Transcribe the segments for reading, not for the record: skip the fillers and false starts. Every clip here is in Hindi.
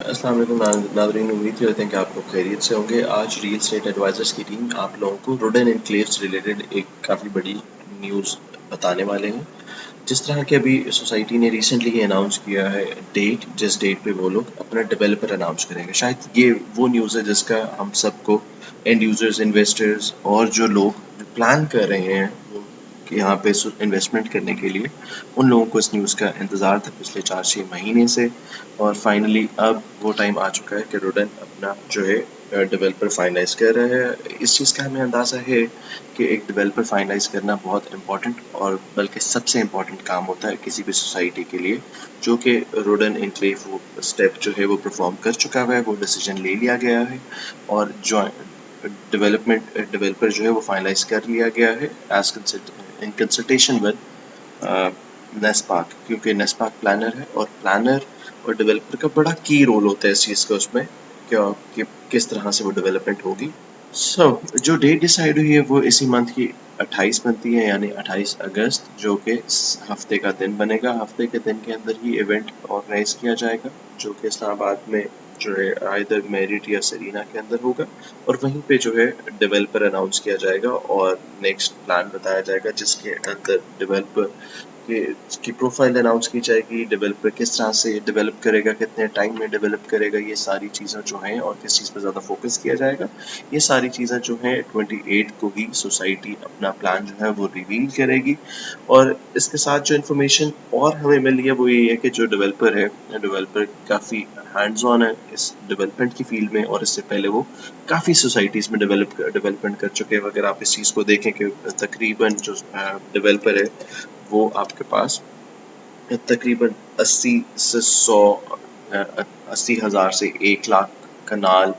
अस्सलाम वालेकुम नाज़रीन, उम्मीद करते हैं कि आप लोग खैरियत से होंगे। आज रियल एस्टेट एडवाइजर्स की टीम आप लोगों को रोडन एनक्लेव से रिलेटेड एक काफ़ी बड़ी न्यूज़ बताने वाले हैं। जिस तरह के अभी सोसाइटी ने रिसेंटली ये अनाउंस किया है डेट, जिस डेट पे वो लोग अपना डेवलपर अनाउंस करेंगे। शायद ये वो न्यूज़ है जिसका हम सबको, एंड यूज़र्स, इन्वेस्टर्स और जो लोग जो प्लान कर रहे हैं वो कि यहाँ पे इन्वेस्टमेंट करने के लिए, उन लोगों को इस न्यूज़ का इंतज़ार था पिछले 4-6 महीने से। और फाइनली अब वो टाइम आ चुका है कि रोडन अपना जो है डेवलपर फाइनलाइज कर रहा है। इस चीज़ का हमें अंदाज़ा है कि एक डेवलपर फाइनलाइज करना बहुत इम्पोर्टेंट और बल्कि सबसे इम्पोर्टेंट काम होता है किसी भी सोसाइटी के लिए, जो कि रोडन एनक्लेव वो स्टेप जो है वो परफॉर्म कर चुका हुआ है, वो डिसीजन ले लिया गया है और जो डेवलपर जो है वो फाइनलाइज कर लिया गया है एज इन कंसल्टेशन विद नेस्पार्क, क्योंकि नेस्पार्क प्लानर है और प्लानर और डेवलपर का बड़ा की रोल होता है इस चीज़ का, उसमें क्या कि किस तरह से वो डेवलपमेंट होगी। जो डेट डिसाइड हुई है वो इसी मंथ की 28 बनती है, यानी 28 अगस्त, जो कि हफ्ते का दिन बनेगा। हफ्ते के दिन के अंदर ही इवेंट ऑर्गेनाइज किया जाएगा, जो कि इस्लामाबाद में जो है आइदर मेरिट या सरीना के अंदर होगा, और वहीं पे जो है डेवलपर अनाउंस किया जाएगा और नेक्स्ट प्लान बताया जाएगा, जिसके अंदर डेवलपर की प्रोफाइल अनाउंस की जाएगी, डेवलपर किस तरह से डेवलप करेगा, कितने टाइम में डेवलप करेगा, ये सारी चीज़ें जो हैं, और किस चीज़ पर ज़्यादा फोकस किया जाएगा, ये सारी चीज़ें जो हैं 28 को ही सोसाइटी अपना प्लान जो है वो रिवील करेगी। और इसके साथ जो इन्फॉर्मेशन और हमें मिली है वो ये है कि जो डेवलपर है, डेवलपर काफ़ी हैंड्स ऑन है इस डेवलपमेंट की फील्ड में, और इससे पहले वो काफ़ी सोसाइटीज़ में डेवलपमेंट कर चुके हैं। अगर आप इस चीज़ को देखें कि तकरीबन जो डेवलपर है वो आपके पास तकरीबन 80 से 100 80,000 से 1 लाख कनाल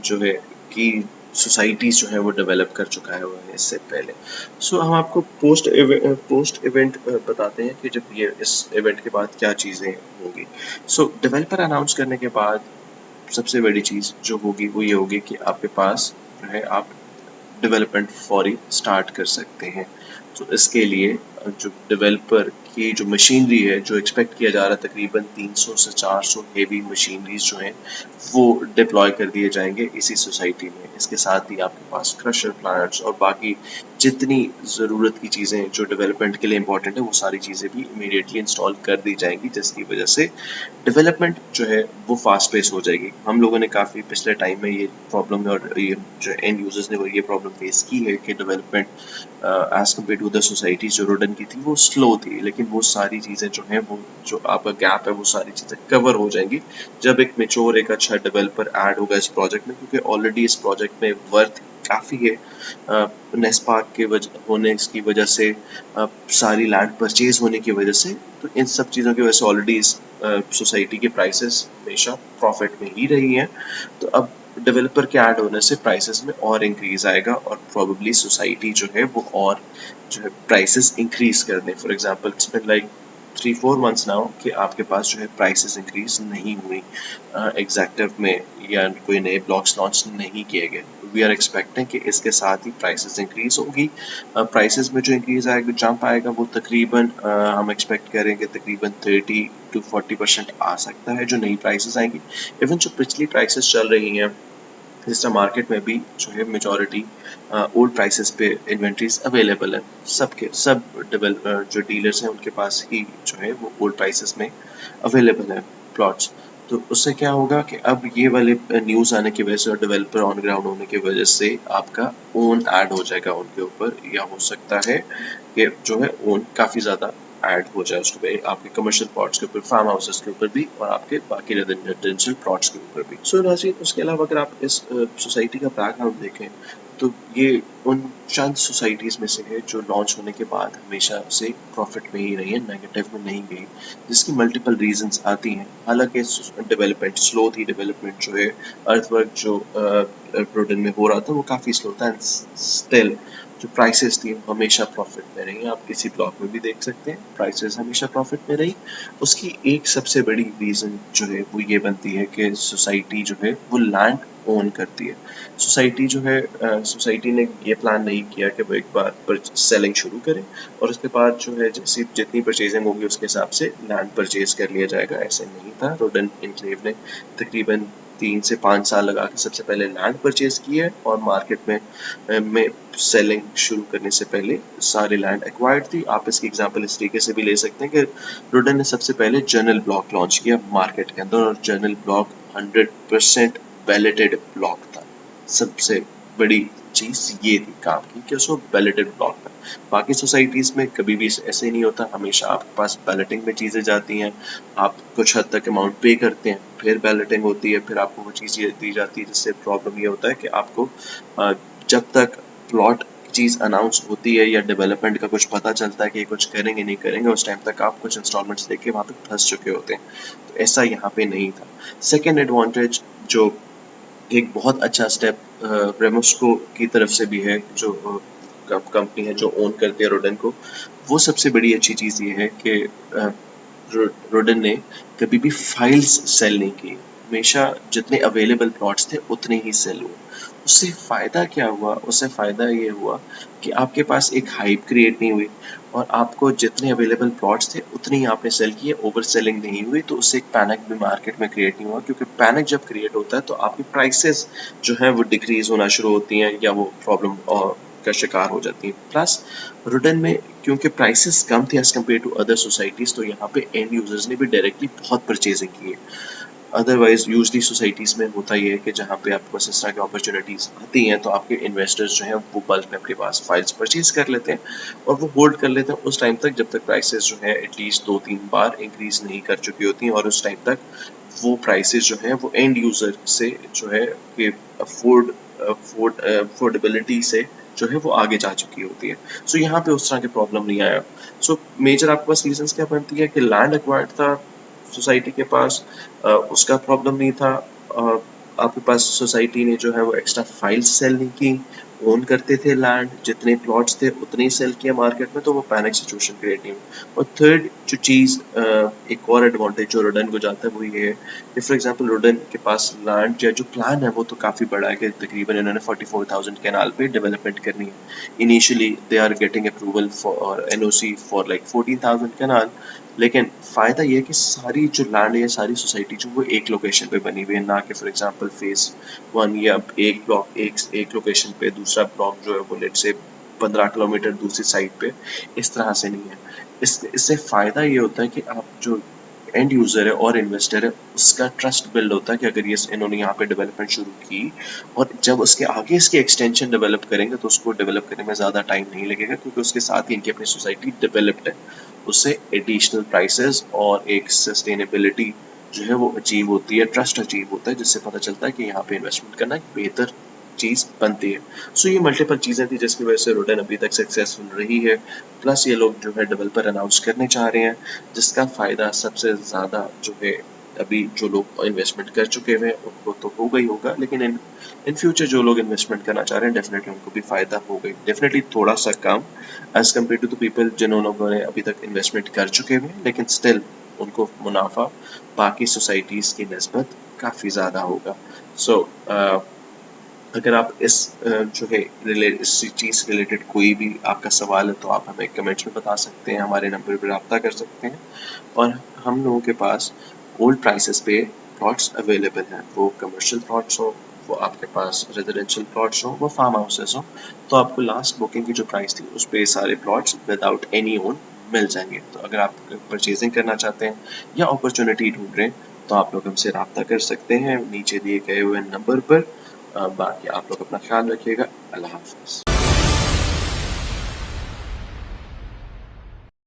जो है कि सोसाइटीज जो है वो डेवलप कर चुका है वो है इससे पहले। हम आपको पोस्ट इवेंट बताते हैं कि जब ये इस इवेंट के बाद क्या चीज़ें होंगी। डेवलपर अनाउंस करने के बाद सबसे बड़ी चीज़ जो होगी वो ये होगी कि आपके पास जो है आप डेवलपमेंट फौरी स्टार्ट कर सकते हैं। तो इसके लिए जो डेवलपर की जो मशीनरी है, जो एक्सपेक्ट किया जा रहा है तकरीबन 300 से 400 हेवी मशीनरीज जो हैं वो डिप्लॉय कर दिए जाएंगे इसी सोसाइटी में। इसके साथ ही आपके पास क्रशर प्लांट्स और बाकी जितनी ज़रूरत की चीज़ें जो डेवलपमेंट के लिए इंपॉर्टेंट है वो सारी चीज़ें भी इमीडिएटली इंस्टॉल कर दी जाएंगी, जिसकी वजह से डेवलपमेंट जो है वो फास्ट पेस हो जाएगी। हम लोगों ने काफ़ी पिछले टाइम में ये प्रॉब्लम और ये जो एंड यूजर्स ने वो ये प्रॉब्लम फेस की है कि development as compare to the society जो रोडन की थी वो स्लो थी, लेकिन वो सारी चीज़ें जो हैं वो जो आपका गैप है वो सारी चीज़ें कवर हो जाएंगी जब एक मेच्योर, एक अच्छा डेवलपर ऐड होगा इस प्रोजेक्ट में, क्योंकि ऑलरेडी इस प्रोजेक्ट में वर्थ काफ़ी है। नेस्पार्क के होने की वजह से, सारी लैंड परचेज होने की वजह से, तो इन सब चीज़ों की वजह से ऑलरेडी इस सोसाइटी के प्राइसेस हमेशा प्रॉफिट में ही रही हैं। तो अब डेवलपर के ऐड होने से प्राइसेस में और इंक्रीज आएगा और प्रोबेबली सोसाइटी जो है वो और जो है प्राइसेस इंक्रीज कर दें। For example it's been like 3-4 months now कि आपके पास जो है प्राइसेस इंक्रीज नहीं हुई एग्जैक्टिव में, या कोई नए ब्लॉक्स लॉन्च नहीं किए गए। वी आर एक्सपेक्टिंग कि इसके साथ ही प्राइसेस इंक्रीज होगी। प्राइसेस में जो इंक्रीज आएगा, जंप आएगा, वो तकरीबन हम एक्सपेक्ट करेंगे तकरीबन 30-40% आ सकता है जो नई प्राइसेस आएंगी। इवन जो पिछली प्राइसेस चल रही हैं, जिस तरह मार्केट में भी जो है मेजॉरिटी ओल्ड प्राइसेस पे इन्वेंट्रीज अवेलेबल है, सब जो डीलर्स हैं उनके पास ही जो है वो ओल्ड प्राइसेस में अवेलेबल है प्लॉट्स। तो उससे क्या होगा कि अब ये वाले न्यूज़ आने की वजह से और डेवलपर ऑन ग्राउंड होने की वजह से आपका ओन ऐड हो जाएगा उनके ऊपर, या हो सकता है कि जो है ओन काफ़ी ज़्यादा ऐड हो जाए उसके पे, आपके कमर्शियल प्लॉट्स के ऊपर, फार्म हाउसेस के ऊपर भी, और आपके बाकी रेजिडेंशियल प्लॉट्स के ऊपर भी। नाज़रीन, उसके अलावा अगर आप इस सोसाइटी का बैकग्राउंड देखें तो ये उन चंद सोसाइटीज़ में से है जो लॉन्च होने के बाद हमेशा से प्रॉफिट में ही रही है, नेगेटिव में नहीं गई, जिसकी मल्टीपल रीजंस आती हैं। हालांकि डेवलपमेंट स्लो थी, डेवलपमेंट जो है अर्थवर्क जो रोडन में हो रहा था वो काफ़ी स्लो था, एंड स्टिल जो प्राइसेस थी वो हमेशा प्रॉफिट में रही। आप किसी ब्लॉग में भी देख सकते हैं प्राइसेस हमेशा प्रॉफिट में रही। उसकी एक सबसे बड़ी रीज़न जो है वो ये बनती है कि सोसाइटी जो है वो लैंड ओन करती है। सोसाइटी जो है सोसाइटी ने ये प्लान नहीं किया कि वो एक बार पर सेलिंग शुरू करें और उसके बाद जो है जैसी जितनी परचेजिंग होगी उसके हिसाब से लैंड परचेज कर लिया जाएगा। ऐसे नहीं था। रोडेन एन्क्लेव ने तकरीबन 3 से 5 साल लगा के सबसे पहले लैंड परचेज की है और मार्केट में सेलिंग शुरू करने से पहले सारे लैंड एक्वायर्ड थी। आप इसकी एग्जांपल इस तरीके से भी ले सकते हैं कि रोडेन ने सबसे पहले जर्नल ब्लॉक लॉन्च किया मार्केट के अंदर और जर्नल ब्लॉक 100% वैलिडेटेड ब्लॉक था। सबसे बड़ी चीज ये थी काम की कि उसको बैलेटेड ब्लॉक था। बाकी सोसाइटीज में कभी भी ऐसे नहीं होता। हमेशा आपके पास बैलेटिंग में चीजें जाती हैं, आप कुछ हद तक अमाउंट पे करते हैं, फिर बैलेटिंग होती है, फिर आपको वो चीज़ दी जाती है। जिससे प्रॉब्लम ये होता है कि आपको जब तक प्लॉट चीज़ अनाउंस होती है या डेवलपमेंट का कुछ पता चलता है कि कुछ करेंगे नहीं करेंगे, उस टाइम तक आप कुछ इंस्टॉलमेंट्स देके वहाँ पे फंस चुके होते हैं। तो ऐसा यहाँ पे नहीं था। सेकेंड एडवांटेज जो एक बहुत अच्छा स्टेप रेमोस्को की तरफ से भी है, जो कंपनी है जो ओन करती है रोडन को, वो सबसे बड़ी अच्छी चीज़ ये है कि रोडन ने कभी भी फाइल्स सेल नहीं की। हमेशा जितने अवेलेबल प्लॉट्स थे उतने ही सेल हुए। उससे फ़ायदा क्या हुआ? उससे फ़ायदा ये हुआ कि आपके पास एक हाइप क्रिएट नहीं हुई और आपको जितने अवेलेबल प्लॉट्स थे उतने ही आपने सेल किए, ओवर सेलिंग नहीं हुई। तो उससे एक पैनिक भी मार्केट में क्रिएट नहीं हुआ, क्योंकि पैनिक जब क्रिएट होता है तो आपकी प्राइसेस जो है वो डिक्रीज होना शुरू होती हैं या वो प्रॉब्लम का शिकार हो जाती हैं। प्लस रुडन में क्योंकि प्राइसेस कम थे as compare to other societies, तो यहाँ पे एंड यूजर्स ने भी डायरेक्टली बहुत परचेजिंग की है। अदरवाइज यूजली सोसाइटीज़ में होता ही है कि जहाँ पे आपके पास इस तरह की अपॉर्चुनिटीज़ आती हैं तो आपके इन्वेस्टर्स जो हैं वो बल्क में अपने पास फाइल्स परचेज कर लेते हैं और वो होल्ड कर लेते हैं उस टाइम तक जब तक प्राइसेस जो है एटलीस्ट 2-3 बार इंक्रीज नहीं कर चुकी होती हैं, और उस टाइम तक वो प्राइसेस जो हैं वो एंड यूज़र से जो है कि अफोर्डेबिलिटी से जो है वो आगे जा चुकी होती है। सो यहाँ पे उस तरह की प्रॉब्लम नहीं आया। सो मेजर आपके पास रीजंस क्या बनती है कि लैंड एक्वायर्ड था सोसाइटी के पास, उसका प्रॉब्लम नहीं था। आपके पास सोसाइटी ने जो है वो एक्स्ट्रा फाइल्स सेल नहीं की, ओन करते थे लैंड, जितने प्लॉट्स थे उतने ही सेल किया मार्केट में, तो वो पैनिक सिचुएशन क्रिएट नहीं हुई। और थर्ड जो चीज़ एक और एडवांटेज जो रोडन को जाता है वो ये है कि फॉर एग्जांपल रोडन के पास लैंड या जो प्लान है वो तो काफ़ी बड़ा है कि तकरीबन इन्होंने 44,000 कैनाल पे डेवलपमेंट करनी है। Initially they are getting approval for NOC for like 14,000 canal. लेकिन फ़ायदा ये है कि सारी जो लैंड है सारी सोसाइटी जो वो एक लोकेशन पे बनी हुई है, ना कि फॉर एग्जांपल फेज़ 1 या एक ब्लॉक एक लोकेशन पे, दूसरा ब्लॉक जो है वो लेट से 15 किलोमीटर दूसरी साइड पे, इस तरह से नहीं है। इससे फ़ायदा ये होता है कि आप जो एंड यूज़र है और इन्वेस्टर है उसका ट्रस्ट बिल्ड होता है कि अगर ये इन्होंने यहाँ पे डेवलपमेंट शुरू की और जब उसके आगे इसके एक्सटेंशन डेवलप करेंगे तो उसको डेवलप करने में ज़्यादा टाइम नहीं लगेगा, क्योंकि उसके साथ ही इनकी अपनी सोसाइटी डेवलप्ड है। उससे एडिशनल प्राइसेस और एक सस्टेनेबिलिटी जो है वो अचीव होती है, ट्रस्ट अचीव होता है, जिससे पता चलता है कि यहाँ पे इन्वेस्टमेंट करना एक बेहतर चीज़ बनती है। सो ये मल्टीपल चीज़ें थी जिसकी वजह से रोडन अभी तक सक्सेसफुल रही है। प्लस ये लोग जो है डेवलपर अनाउंस करने चाह रहे हैं, जिसका फ़ायदा सबसे ज़्यादा जो है अभी जो लोग इन्वेस्टमेंट कर चुके हुए हैं उनको तो होगा ही होगा, लेकिन इन फ्यूचर जो लोग इन्वेस्टमेंट करना चाह रहे हैं डेफिनेटली उनको भी फ़ायदा होगा ही। डेफिनेटली थोड़ा सा कम age compare to the people जिन्होंने अभी तक इन्वेस्टमेंट कर चुके हुए हैं, लेकिन स्टिल उनको मुनाफा बाकी सोसाइटीज़ की नस्बत काफ़ी ज़्यादा होगा। सो अगर आप इस जो है इस चीज़ से रिलेटेड कोई भी आपका सवाल है तो आप हमें कमेंट्स में बता सकते हैं, हमारे नंबर पर रब्ता कर सकते हैं। और हम लोगों के पास ओल्ड प्राइसेस पे प्लॉट्स अवेलेबल हैं, वो कमर्शियल प्लॉट्स हो, वो आपके पास रेजिडेंशियल प्लॉट्स हो, वो फार्म हाउसेस हो, तो आपको लास्ट बुकिंग की जो प्राइस थी उस पर सारे प्लॉट्स विदाउट एनी ओन मिल जाएंगे। तो अगर आप परचेजिंग करना चाहते हैं या अपॉर्चुनिटी ढूंढ रहे हैं तो आप लोग हमसे रब्ता कर सकते हैं नीचे दिए गए हुए नंबर पर। बाकी आप लोग अपना ख्याल रखिएगा। अल्लाह हाफ़िज़।